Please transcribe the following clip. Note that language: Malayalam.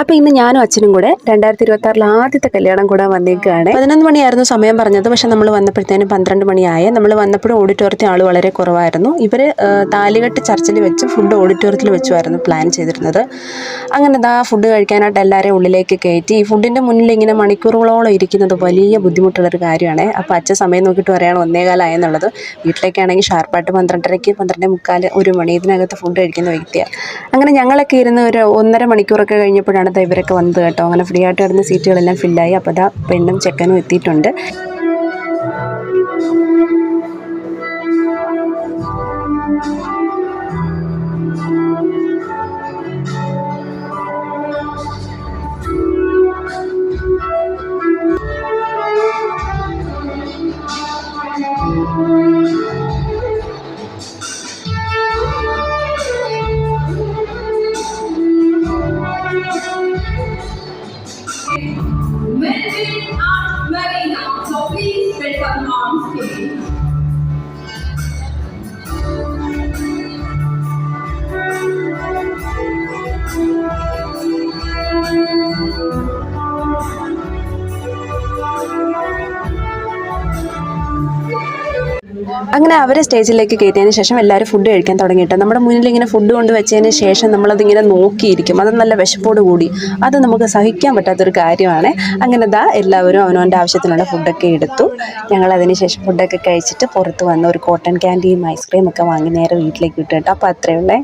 അപ്പോൾ ഇന്ന് ഞാനും അച്ഛനും കൂടെ 2026 ആദ്യത്തെ കല്യാണം കൂടാൻ വന്നേക്കുകയാണ്. 11 മണിയായിരുന്നു സമയം പറഞ്ഞത്. പക്ഷെ നമ്മൾ വന്നപ്പോഴത്തേനും 12 മണിയായേ. നമ്മൾ വന്നപ്പോഴും ഓഡിറ്റോറിയത്തിൽ ആൾ വളരെ കുറവായിരുന്നു. ഇവർ താലികെട്ട് ചർച്ചിൽ വെച്ച് ഫുഡ് ഓഡിറ്റോറിയത്തിൽ വെച്ചുമായിരുന്നു പ്ലാൻ ചെയ്തിരുന്നത്. അങ്ങനെ ഫുഡ് കഴിക്കാനായിട്ട് എല്ലാവരെയും ഉള്ളിലേക്ക് കയറ്റി. ഈ ഫുഡിൻ്റെ മുന്നിൽ ഇങ്ങനെ മണിക്കൂറുകളോളം ഇരിക്കുന്നത് വലിയ ബുദ്ധിമുട്ടുള്ളൊരു കാര്യമാണ്. അപ്പോൾ അച്ഛൻ സമയം നോക്കിയിട്ട് പറയുകയാണ് 1:15 എന്നുള്ളത്. വീട്ടിലേക്കാണെങ്കിൽ ഷാർപ്പായിട്ട് 12:30, 12:45, 1 മണി ഇതിനകത്ത് ഫുഡ് കഴിക്കുന്ന വ്യക്തിയാണ്. അങ്ങനെ ഞങ്ങളൊക്കെ ഇരുന്ന് ഒരു 1.5 മണിക്കൂറൊക്കെ കഴിഞ്ഞപ്പോഴാണ് ഇവരൊക്കെ വന്നത് കേട്ടോ. അങ്ങനെ ഫ്രീ ആയിട്ട് കിടന്ന സീറ്റുകളെല്ലാം ഫില്ലായി. അപ്പോൾ പെണ്ണും ചെക്കനും എത്തിയിട്ടുണ്ട്. അങ്ങനെ അവരെ സ്റ്റേജിലേക്ക് കയറ്റിയതിന് ശേഷം എല്ലാവരും ഫുഡ് കഴിക്കാൻ തുടങ്ങിയിട്ട് നമ്മുടെ മുന്നിൽ ഇങ്ങനെ ഫുഡ് കൊണ്ട് വെച്ചതിന് ശേഷം നമ്മളതിങ്ങനെ നോക്കിയിരിക്കും. അത് നല്ല വിശപ്പോട് കൂടി. അത് നമുക്ക് സഹിക്കാൻ പറ്റാത്തൊരു കാര്യമാണ്. അങ്ങനെ എല്ലാവരും അവനവൻ്റെ ആവശ്യത്തിനുള്ള ഫുഡൊക്കെ എടുത്തു. ഞങ്ങളതിന് ശേഷം ഫുഡൊക്കെ കഴിച്ചിട്ട് പുറത്ത് വന്ന് ഒരു കോട്ടൺ ക്യാൻഡിയും ഐസ്ക്രീം ഒക്കെ വാങ്ങി നേരെ വീട്ടിലേക്ക് വിട്ടു കേട്ടോ. അപ്പോൾ അത്രയേ ഉള്ളേ.